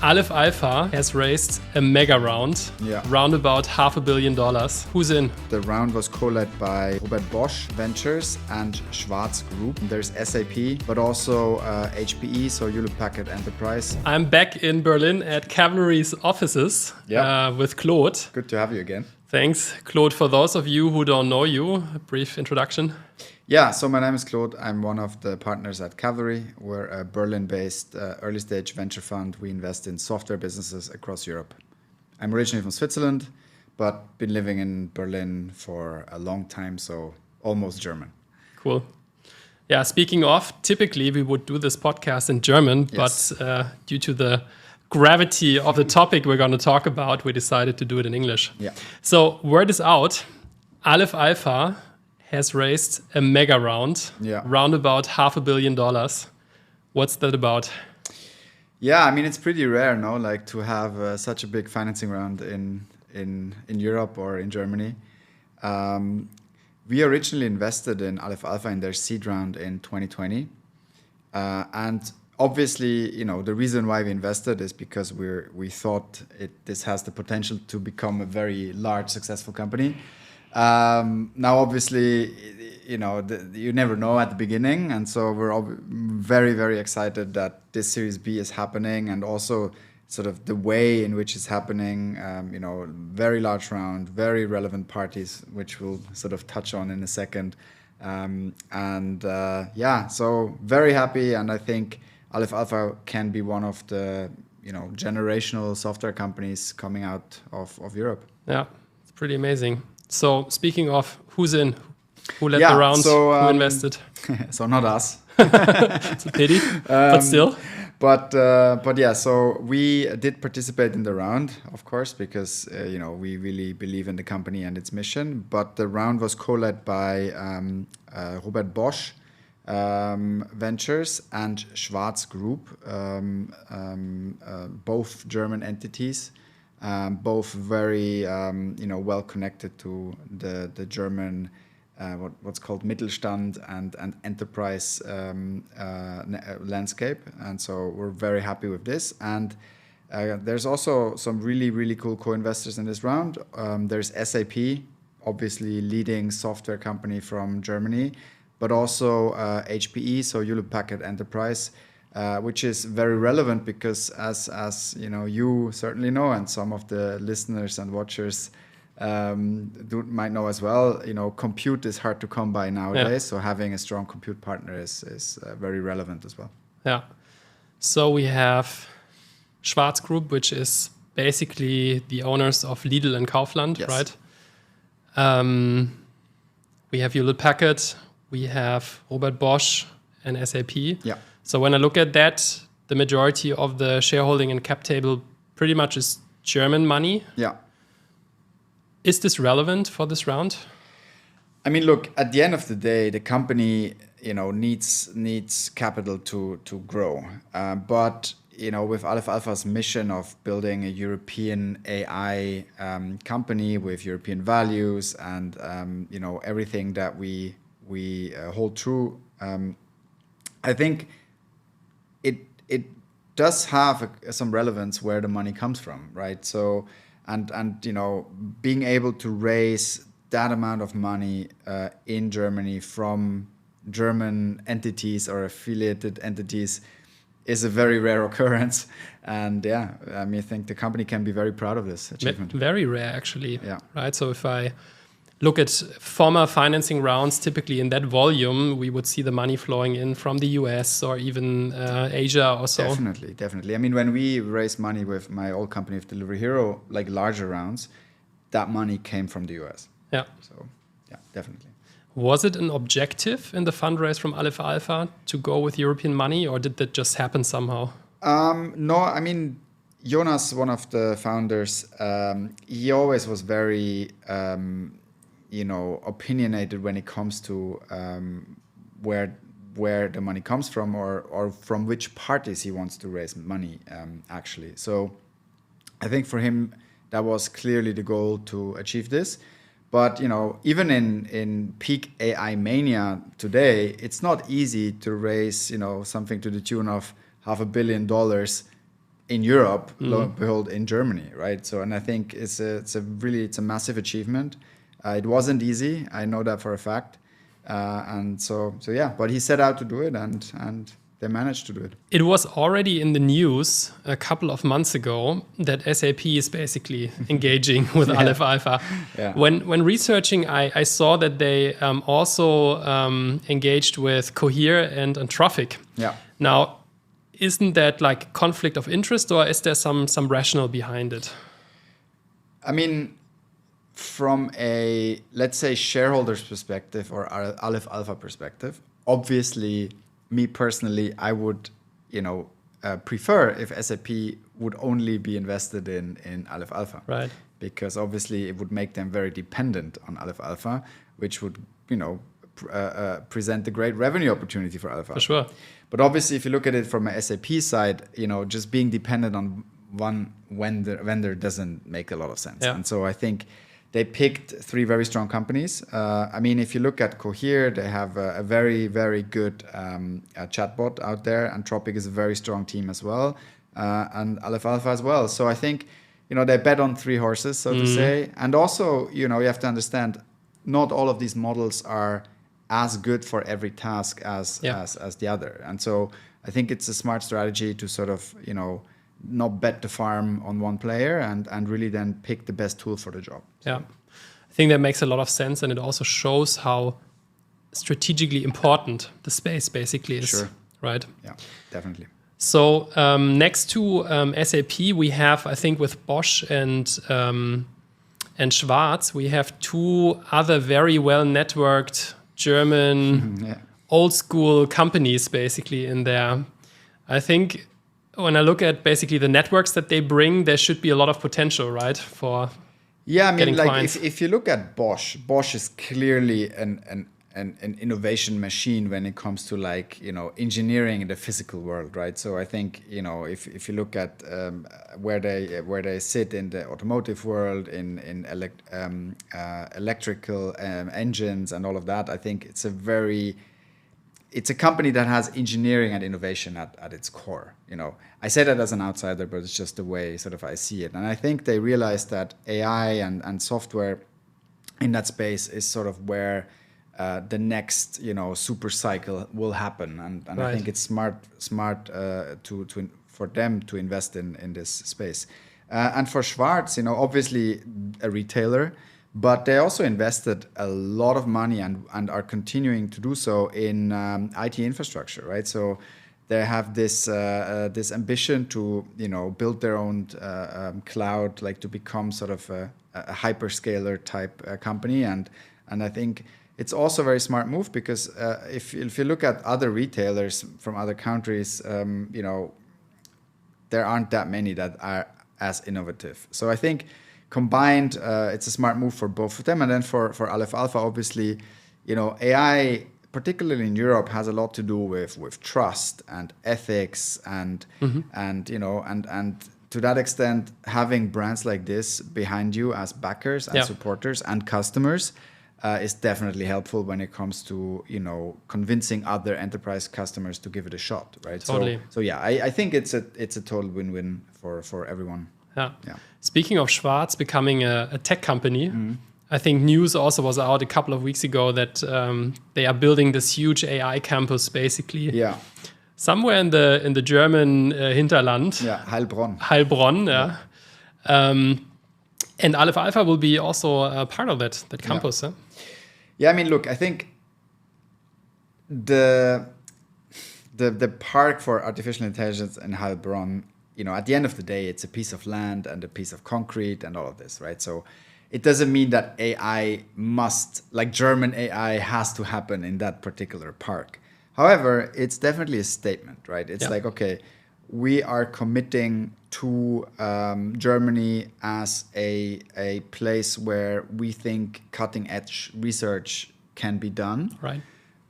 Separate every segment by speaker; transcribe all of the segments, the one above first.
Speaker 1: Aleph Alpha has raised a mega round, round about $500 million. Who's in?
Speaker 2: The round was co-led by Bosch Ventures and Schwartz Group. There's SAP, but also HPE, so Hewlett-Packard Enterprise.
Speaker 1: I'm back in Berlin at Cavalry's offices with Claude.
Speaker 2: Good to have you again.
Speaker 1: Thanks, Claude. For those of you who don't know you, a brief introduction.
Speaker 2: Yeah, so my name is Claude. I'm one of the partners at Cavalry. We're a Berlin-based early-stage venture fund. We invest in software businesses across Europe. I'm originally from Switzerland, but been living in Berlin for a long time, so almost German.
Speaker 1: Cool. Yeah, speaking of, typically we would do this podcast in German, yes. But due to the gravity of the topic we're going to talk about, we decided to do it in English.
Speaker 2: Yeah.
Speaker 1: So word is out, Aleph Alpha has raised a mega round, round about $500 million. What's that about?
Speaker 2: Yeah, I mean, it's pretty rare, no, like to have such a big financing round in Europe or in Germany. We originally invested in Aleph Alpha in their seed round in 2020. And obviously, you know, the reason why we invested is because we thought this has the potential to become a very large, successful company. Now, obviously, you know, you never know at the beginning. And so we're very, very excited that this Series B is happening, and also sort of the way in which it's happening, you know, very large round, very relevant parties, which we'll sort of touch on in a second. So very happy. And I think Aleph Alpha can be one of the, you know, generational software companies coming out of Europe.
Speaker 1: Yeah, it's pretty amazing. So speaking of who's in, who led the round, who invested?
Speaker 2: So not us.
Speaker 1: It's a pity, but still.
Speaker 2: But yeah, so we did participate in the round, of course, because you know, we really believe in the company and its mission. But the round was co-led by Bosch Ventures and Schwartz Group, both German entities. Both very, you know, well connected to the German, what's called Mittelstand and enterprise landscape. And so we're very happy with this. And there's also some really, really cool co-investors in this round. There's SAP, obviously leading software company from Germany, but also HPE, so Hewlett-Packard Enterprise, which is very relevant because, as you know, you certainly know, and some of the listeners and watchers might know as well, you know, compute is hard to come by nowadays. Yeah. So having a strong compute partner is very relevant as well. Yeah.
Speaker 1: So we have Schwartz Group, which is basically the owners of Lidl and Kaufland, yes. Right? We have Hewlett-Packard, we have Robert Bosch and SAP.
Speaker 2: Yeah.
Speaker 1: So when I look at that, the majority of the shareholding and cap table pretty much is German money.
Speaker 2: Yeah.
Speaker 1: Is this relevant for this round?
Speaker 2: I mean, look, at the end of the day, the company, you know, needs capital to grow. But, you know, with Aleph Alpha's mission of building a European AI company with European values and, you know, everything that we hold true, I think it does have some relevance where the money comes from, right? So, and you know, being able to raise that amount of money in Germany from German entities or affiliated entities is a very rare occurrence. And yeah, I mean, I think the company can be very proud of this achievement.
Speaker 1: Very rare, actually.
Speaker 2: Yeah.
Speaker 1: Right. So if I look at former financing rounds, typically in that volume, we would see the money flowing in from the US or even Asia or so.
Speaker 2: Definitely. I mean, when we raised money with my old company of Delivery Hero, like larger rounds, that money came from the US.
Speaker 1: Yeah.
Speaker 2: So, yeah, definitely.
Speaker 1: Was it an objective in the fundraise from Aleph Alpha to go with European money, or did that just happen somehow?
Speaker 2: No, I mean, Jonas, one of the founders, he always was very... you know, opinionated when it comes to where the money comes from or from which parties he wants to raise money, actually. So I think for him, that was clearly the goal to achieve this. But, you know, even in peak AI mania today, it's not easy to raise, you know, something to the tune of $500 million in Europe, lo and behold, in Germany, right? So, and I think it's a massive achievement. It wasn't easy. I know that for a fact. And so yeah, but he set out to do it, and they managed to do it.
Speaker 1: It was already in the news a couple of months ago that SAP is basically engaging with Aleph Alpha.
Speaker 2: Yeah.
Speaker 1: When researching, I saw that they also engaged with Cohere and Anthropic.
Speaker 2: Yeah.
Speaker 1: Now, isn't that like conflict of interest, or is there some rationale behind it?
Speaker 2: I mean, from a, let's say, shareholder's perspective or Aleph Alpha perspective, obviously, me personally, I would, prefer if SAP would only be invested in Aleph Alpha.
Speaker 1: Right.
Speaker 2: Because obviously it would make them very dependent on Aleph Alpha, which would, present a great revenue opportunity for Aleph Alpha.
Speaker 1: For sure.
Speaker 2: But obviously, if you look at it from a SAP side, just being dependent on one vendor doesn't make a lot of sense.
Speaker 1: Yeah.
Speaker 2: And so I think they picked 3 very strong companies. I mean, if you look at Cohere, they have a very, very good chatbot out there. Anthropic is a very strong team as well, and Aleph Alpha as well. So I think, they bet on 3 horses, so to say. And also, you have to understand, not all of these models are as good for every task as the other. And so I think it's a smart strategy to sort of, not bet the farm on one player and really then pick the best tool for the job.
Speaker 1: Yeah, I think that makes a lot of sense, and it also shows how strategically important the space basically is.
Speaker 2: Sure.
Speaker 1: Right?
Speaker 2: Yeah, definitely.
Speaker 1: So next to SAP, we have, I think, with Bosch and Schwartz, we have 2 other very well networked German old school companies basically in there. I think when I look at basically the networks that they bring, there should be a lot of potential, right? For getting clients.
Speaker 2: If you look at Bosch is clearly an innovation machine when it comes to engineering in the physical world, right? So I think if you look at where they sit in the automotive world, in electrical engines and all of that, I think it's a company that has engineering and innovation at its core. I say that as an outsider, but it's just the way sort of I see it. And I think they realized that AI and software in that space is sort of where the next super cycle will happen. And right. I think it's smart for them to invest in this space. And for Schwartz, obviously a retailer, but they also invested a lot of money and are continuing to do so in IT infrastructure, right? So they have this ambition to build their own cloud, like to become sort of a hyperscaler type company, and I think it's also a very smart move because if you look at other retailers from other countries, there aren't that many that are as innovative. So I think combined, it's a smart move for both of them. And then for Aleph Alpha, obviously, AI, particularly in Europe, has a lot to do with trust and ethics and to that extent, having brands like this behind you as backers and supporters and customers is definitely helpful when it comes to convincing other enterprise customers to give it a shot, right?
Speaker 1: Totally.
Speaker 2: So yeah, I think it's a total win-win for everyone.
Speaker 1: Yeah. Speaking of Schwartz becoming a tech company, I think news also was out a couple of weeks ago that they are building this huge AI campus, basically.
Speaker 2: Yeah.
Speaker 1: Somewhere in the German Hinterland.
Speaker 2: Yeah, Heilbronn.
Speaker 1: Yeah. And Aleph Alpha will be also a part of that campus.
Speaker 2: Yeah. Yeah, I mean, look, I think the park for artificial intelligence in Heilbronn, at the end of the day, it's a piece of land and a piece of concrete and all of this, right? So it doesn't mean that AI German AI has to happen in that particular park. However, it's definitely a statement, right? It's like, okay, we are committing to Germany as a place where we think cutting edge research can be done.
Speaker 1: Right.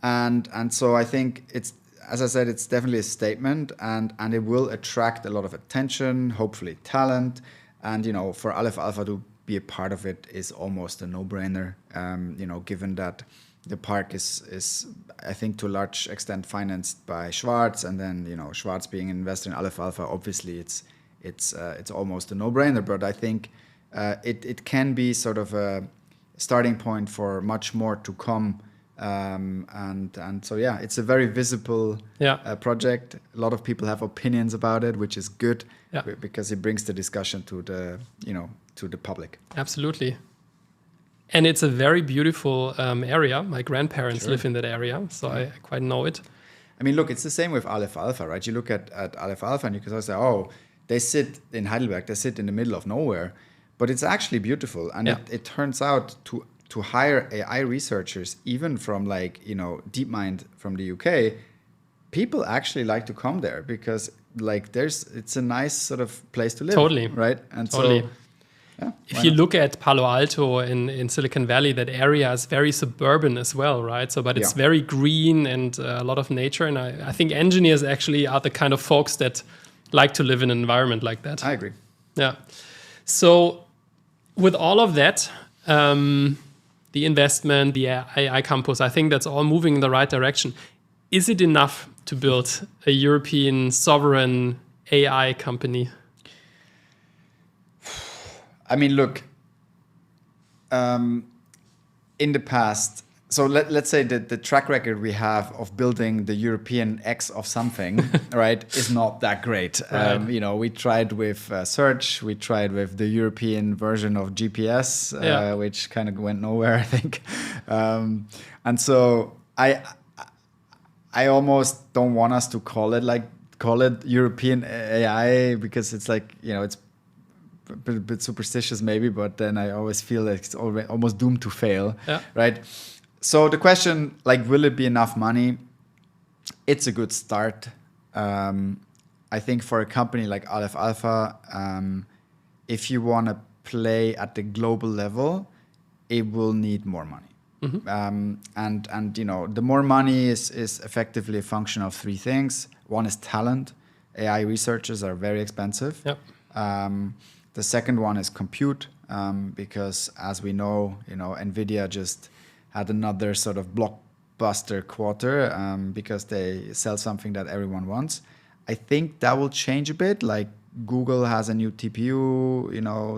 Speaker 2: And so I think it's, as I said, it's definitely a statement and it will attract a lot of attention, hopefully talent. And, for Aleph Alpha to be a part of it is almost a no-brainer, given that the park is, I think, to a large extent financed by Schwartz. And then, Schwartz being an investor in Aleph Alpha, obviously it's almost a no-brainer. But I think it can be sort of a starting point for much more to come. And so yeah, it's a very visible project. A lot of people have opinions about it, which is good because it brings the discussion to the public.
Speaker 1: Absolutely. And it's a very beautiful area. My grandparents live in that area, so I quite know it.
Speaker 2: I mean, look, it's the same with Aleph Alpha, right? You look at Aleph Alpha and you can also say, oh, they sit in Heidelberg, they sit in the middle of nowhere. But it's actually beautiful. And it turns out to hire AI researchers, even from DeepMind from the UK, people actually like to come there because it's a nice sort of place to live.
Speaker 1: Totally.
Speaker 2: Right? And
Speaker 1: totally.
Speaker 2: So... Yeah,
Speaker 1: if you look at Palo Alto in Silicon Valley, that area is very suburban as well, right? So, but it's very green and a lot of nature. And I think engineers actually are the kind of folks that like to live in an environment like that.
Speaker 2: I agree.
Speaker 1: Yeah. So with all of that, the investment, the AI campus, I think that's all moving in the right direction. Is it enough to build a European sovereign AI company?
Speaker 2: I mean, look, in the past, so let's say that the track record we have of building the European X of something, right, is not that great.
Speaker 1: Right.
Speaker 2: We tried with search, we tried with the European version of GPS, which kind of went nowhere, I think. And so I almost don't want us to call it European AI because it's it's a bit superstitious maybe, but then I always feel like it's almost doomed to fail, right? So the question, will it be enough money? It's a good start. I think for a company like Aleph Alpha, if you want to play at the global level, it will need more money. Mm-hmm. And the more money is effectively a function of three things. One is talent. AI researchers are very expensive. Yep. The second one is compute, because as we know, NVIDIA just had another sort of blockbuster quarter because they sell something that everyone wants. I think that will change a bit. Like Google has a new TPU,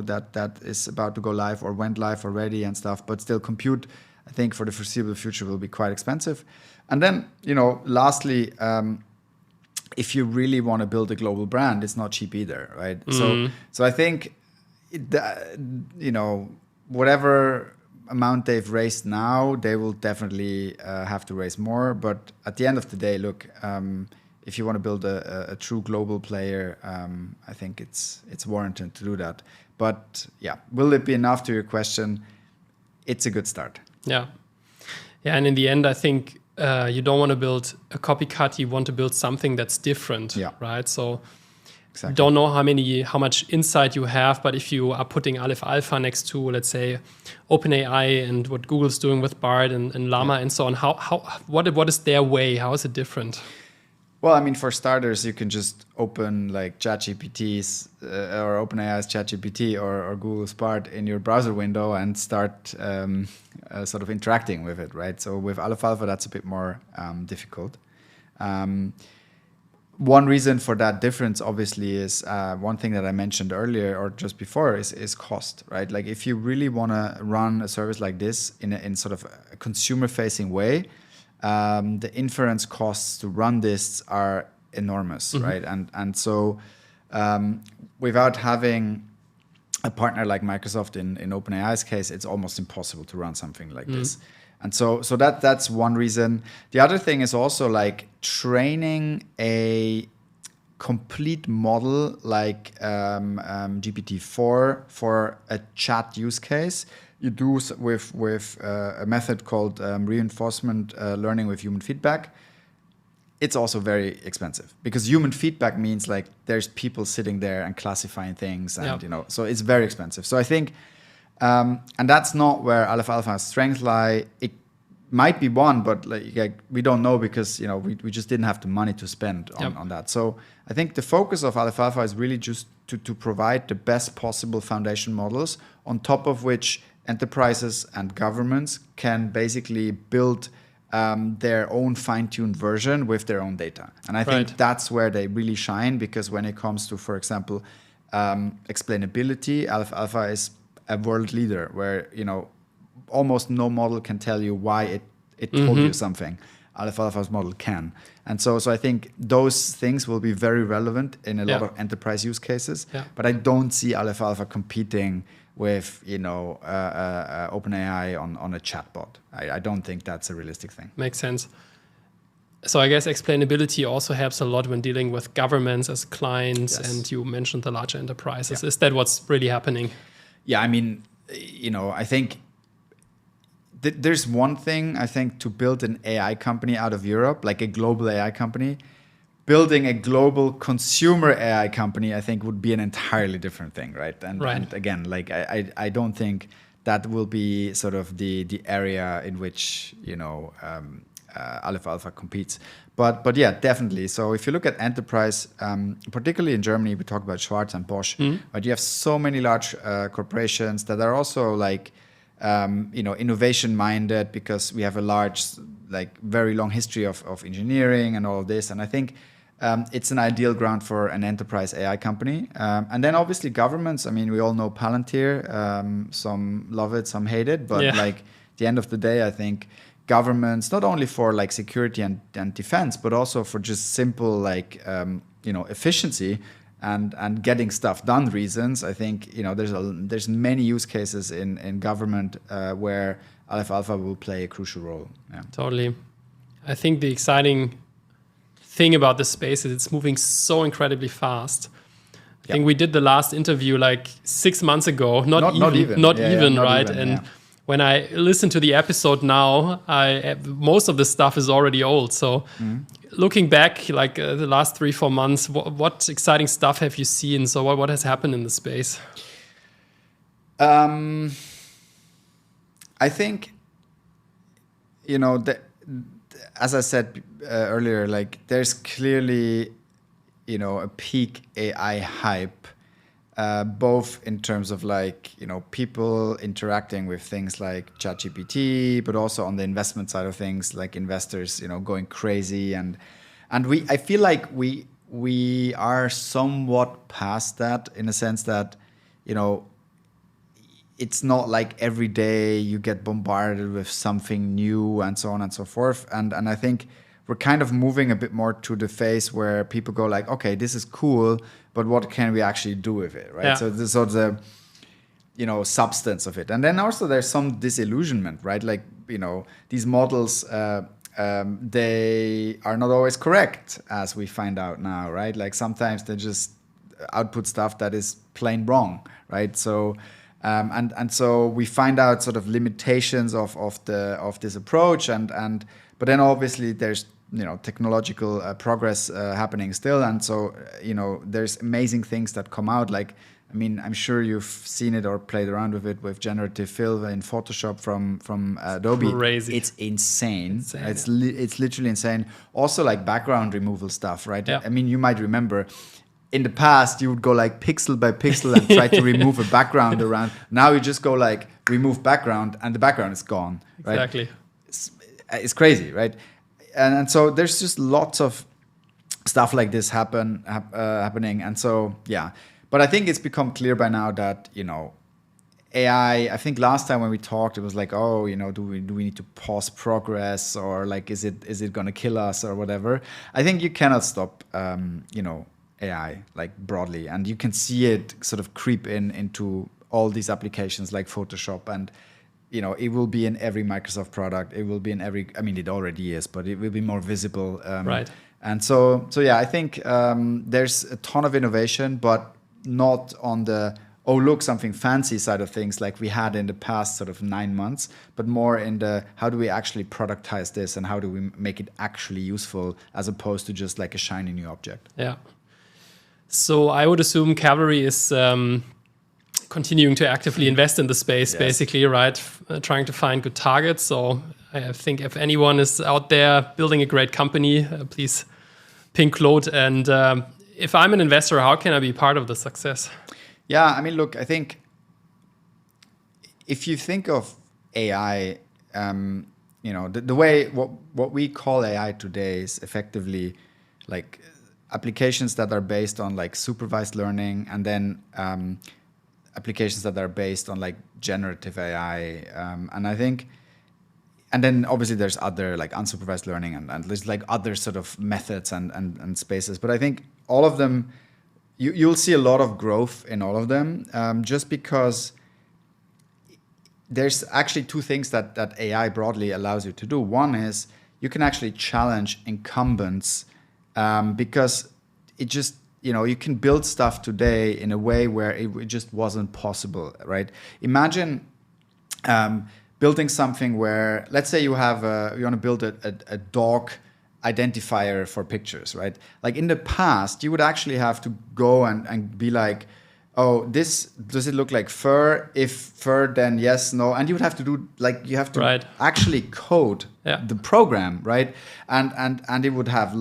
Speaker 2: that is about to go live or went live already and stuff. But still, compute, I think, for the foreseeable future will be quite expensive. And then, lastly, if you really want to build a global brand, it's not cheap either, right? Mm. So I think, whatever amount they've raised now, they will definitely have to raise more. But at the end of the day, look, if you want to build a true global player, I think it's warranted to do that. But yeah, will it be enough to your question? It's a good start.
Speaker 1: Yeah. And in the end, I think you don't want to build a copycat. You want to build something that's different, right? So exactly. Don't know how much insight you have, but if you are putting Aleph Alpha next to, let's say, OpenAI and what Google's doing with Bard and Llama and so on, what is their way? How is it different?
Speaker 2: Well, I mean, for starters, you can just open ChatGPT's or OpenAI's ChatGPT or Google's Bard in your browser window and start sort of interacting with it, right? So with Aleph Alpha, that's a bit more difficult. One reason for that difference, obviously, is one thing that I mentioned earlier or just before is cost, right? Like if you really want to run a service like this in sort of a consumer-facing way, the inference costs to run this are enormous, mm-hmm. right? And so without having a partner like Microsoft in OpenAI's case, it's almost impossible to run something like this. And so that's one reason. The other thing is also training a complete model like GPT-4 for a chat use case. You do with a method called reinforcement learning with human feedback. It's also very expensive because human feedback means there's people sitting there and classifying things, and so it's very expensive. So I think. And that's not where Aleph Alpha's strengths lie. It might be one, but we don't know because we just didn't have the money to spend on that. So I think the focus of Aleph Alpha is really just to provide the best possible foundation models on top of which enterprises and governments can basically build their own fine-tuned version with their own data. And I think that's where they really shine, because when it comes to, for example, Explainability, Aleph Alpha is a world leader where, almost no model can tell you why it told you something. Aleph Alpha's model can. And so I think those things will be very relevant in a lot of enterprise use cases. Yeah. But I don't see Aleph Alpha competing with, OpenAI on a chatbot. I don't think that's a realistic thing.
Speaker 1: Makes sense. So I guess explainability also helps a lot when dealing with governments as clients. Yes. And you mentioned the larger enterprises. Yeah. Is that what's really happening?
Speaker 2: Yeah, I mean, I think there's one thing, I think, to build an AI company out of Europe, like a global AI company. Building a global consumer AI company, I think, would be an entirely different thing, right? And again, like I don't think that will be sort of the area in which, Aleph Alpha competes. But yeah, definitely. So if you look at enterprise, particularly in Germany, we talk about Schwartz and Bosch, but you have so many large corporations that are also like, innovation minded, because we have a large, like very long history of engineering and all of this. And I think it's an ideal ground for an enterprise AI company. And then obviously governments, I mean, we all know Palantir, some love it, some hate it, but like at the end of the day, I think governments, not only for like security and defense, but also for just simple like, efficiency and getting stuff done reasons. I think, there's many use cases in government where Aleph Alpha will play a crucial role. Yeah.
Speaker 1: Totally. I think the exciting thing about this space is it's moving so incredibly fast. I think we did the last interview like 6 months ago, not even, right? And when I listen to the episode now, most of the stuff is already old. So looking back, like the last 3-4 months, what exciting stuff have you seen? So what has happened in the space?
Speaker 2: I think, as I said earlier, like there's clearly, a peak AI hype. Both in terms of like, people interacting with things like ChatGPT, but also on the investment side of things, like investors, going crazy. And I feel like we are somewhat past that, in a sense that, it's not like every day you get bombarded with something new and so on and so forth. And I think we're kind of moving a bit more to the phase where people go like, okay, this is cool, but what can we actually do with it, right? Yeah. So this sort of the, substance of it. And then also there's some disillusionment, right? Like, these models, they are not always correct, as we find out now, right? Like sometimes they just output stuff that is plain wrong, right? So, and so we find out sort of limitations of this approach, but then obviously there's technological progress happening still, and so there's amazing things that come out. Like, I mean, I'm sure you've seen it or played around with it with generative fill in Photoshop from Adobe.
Speaker 1: Crazy.
Speaker 2: It's insane. It's literally insane. Also, like background removal stuff, right? Yeah. I mean, you might remember. In the past, you would go like pixel by pixel and try to remove a background around. Now you just go like remove background and the background is gone. Right?
Speaker 1: Exactly.
Speaker 2: It's crazy, right? And so there's just lots of stuff like this happening. And so, yeah. But I think it's become clear by now that, AI, I think last time when we talked, it was like, oh, do we need to pause progress, or like, is it going to kill us or whatever? I think you cannot stop, AI like broadly, and you can see it sort of creep into all these applications like Photoshop, and it will be in every Microsoft product. It will be in every, I mean, it already is, but it will be more visible.
Speaker 1: Right.
Speaker 2: And so yeah, I think there's a ton of innovation, but not on the, oh, look, something fancy side of things like we had in the past sort of 9 months, but more in the, how do we actually productize this and how do we make it actually useful, as opposed to just like a shiny new object.
Speaker 1: Yeah. So I would assume Cavalry is continuing to actively invest in the space, yes. Basically, right? Trying to find good targets. So I think if anyone is out there building a great company, please ping Claude. And if I'm an investor, how can I be part of the success?
Speaker 2: Yeah, I mean, look, I think if you think of AI, the way what we call AI today is effectively like applications that are based on like supervised learning, and then applications that are based on like generative AI. And then obviously there's other like unsupervised learning and there's like other sort of methods and spaces. But I think all of them, you'll see a lot of growth in all of them, just because there's actually two things that AI broadly allows you to do. One is you can actually challenge incumbents, because it just, you can build stuff today in a way where it just wasn't possible, right? Imagine building something where, let's say you want to build a dog identifier for pictures, right? Like in the past, you would actually have to go and be like, oh, does it look like fur? If fur, then yes, no. And you would have to do you have to actually code the program, right? And it would have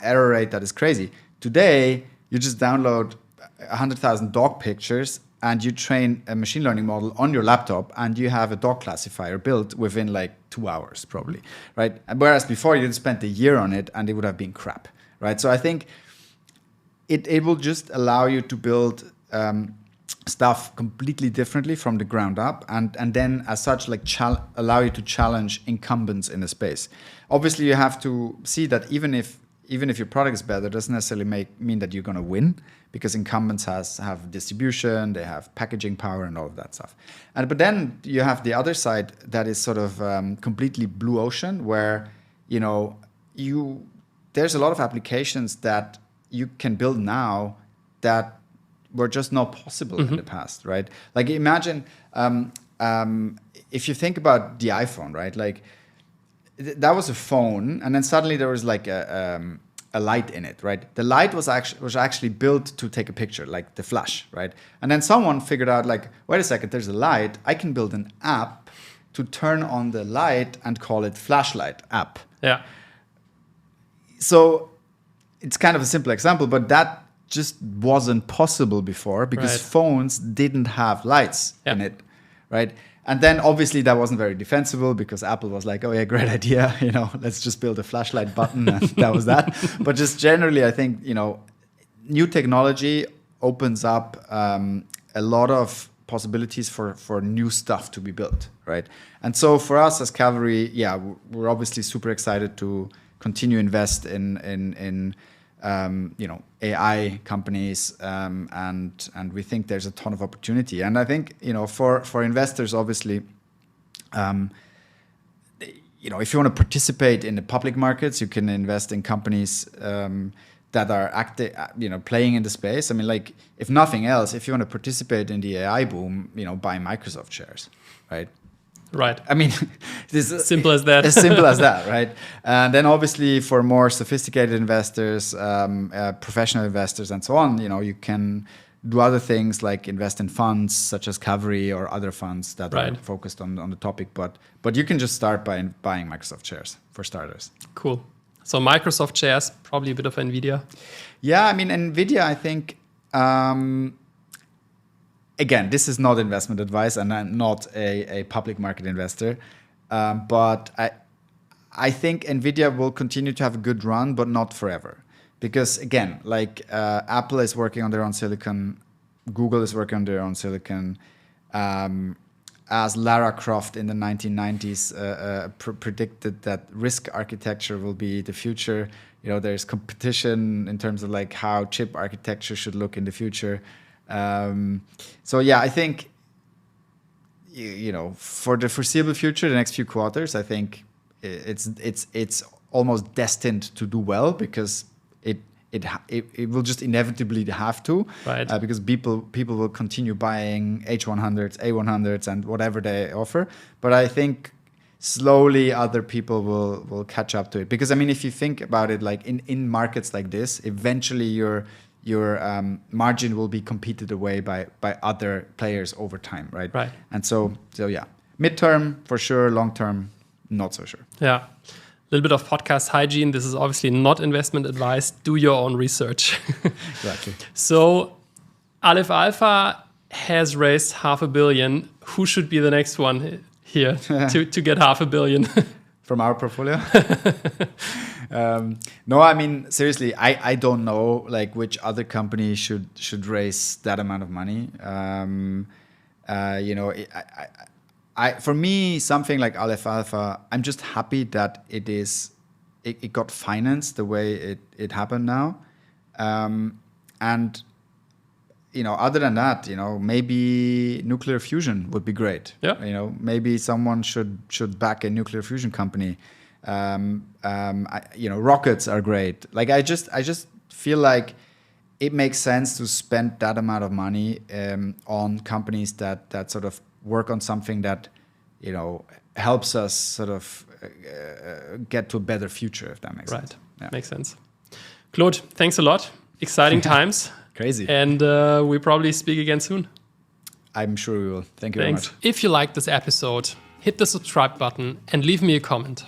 Speaker 2: error rate that is crazy. Today, you just download 100,000 dog pictures and you train a machine learning model on your laptop, and you have a dog classifier built within like 2 hours, probably, right? And whereas before you'd spent a year on it and it would have been crap, right? So I think it will just allow you to build stuff completely differently from the ground up, and then as such allow you to challenge incumbents in the space. Obviously, you have to see that even if your product is better, it doesn't necessarily mean that you're going to win, because incumbents have distribution, they have packaging power and all of that stuff. But then you have the other side that is sort of completely blue ocean, where there's a lot of applications that you can build now that were just not possible in the past, right? Like imagine if you think about the iPhone, right? Like that was a phone, and then suddenly there was like a light in it, right? The light was actually built to take a picture, like the flash, right? And then someone figured out, like, wait a second, there's a light. I can build an app to turn on the light and call it flashlight app.
Speaker 1: Yeah.
Speaker 2: So it's kind of a simple example, but that just wasn't possible before because phones didn't have lights in it, right? And then obviously that wasn't very defensible because Apple was like, oh yeah, great idea, let's just build a flashlight button, and that was that. But just generally, I think, new technology opens up a lot of possibilities for new stuff to be built, right? And so for us as Cavalry, we're obviously super excited to continue invest in AI companies, and we think there's a ton of opportunity. And I think, for investors, obviously, if you want to participate in the public markets, you can invest in companies that are active, playing in the space. I mean, like, if nothing else, if you want to participate in the AI boom, buy Microsoft shares, right?
Speaker 1: Right.
Speaker 2: I mean, this is
Speaker 1: simple as that.
Speaker 2: As simple as that, right? And then obviously for more sophisticated investors, professional investors, and so on, you can do other things like invest in funds such as Cavalry or other funds that are focused on the topic. But you can just start by buying Microsoft shares for starters.
Speaker 1: Cool. So Microsoft shares, probably a bit of NVIDIA.
Speaker 2: Yeah, I mean, NVIDIA, I think. Again, this is not investment advice, and I'm not a public market investor. But I think NVIDIA will continue to have a good run, but not forever. Because again, like Apple is working on their own silicon, Google is working on their own silicon. As Lara Croft in the 1990s predicted that risk architecture will be the future. There's competition in terms of like how chip architecture should look in the future. So yeah, I think for the foreseeable future, the next few quarters, I think it's almost destined to do well because it will just inevitably have to,
Speaker 1: right?
Speaker 2: Because people will continue buying H100s, A100s, and whatever they offer. But I think slowly other people will catch up to it, because I mean, if you think about it, like in markets like this, eventually your margin will be competed away by other players over time, right?
Speaker 1: Right.
Speaker 2: And so yeah, midterm for sure, long term not so sure.
Speaker 1: Yeah, a little bit of podcast hygiene. This is obviously not investment advice. Do your own research.
Speaker 2: Exactly.
Speaker 1: So Aleph Alpha has raised $500 million. Who should be the next one here to get $500 million?
Speaker 2: from our portfolio. No, I mean, seriously, I don't know like which other company should raise that amount of money. You know, for me, something like Aleph Alpha, I'm just happy that it got financed the way it happened now. And, you know, other than that, you know, maybe nuclear fusion would be great.
Speaker 1: Yeah.
Speaker 2: You know, maybe someone should back a nuclear fusion company. You know, rockets are great. Like, I just feel like it makes sense to spend that amount of money on companies that sort of work on something that, you know, helps us sort of get to a better future, if that makes sense.
Speaker 1: Right.
Speaker 2: Yeah.
Speaker 1: Makes sense. Claude, thanks a lot. Exciting times.
Speaker 2: Crazy.
Speaker 1: And we probably speak again soon.
Speaker 2: I'm sure we will. Thank you very much.
Speaker 1: If you liked this episode, hit the subscribe button and leave me a comment.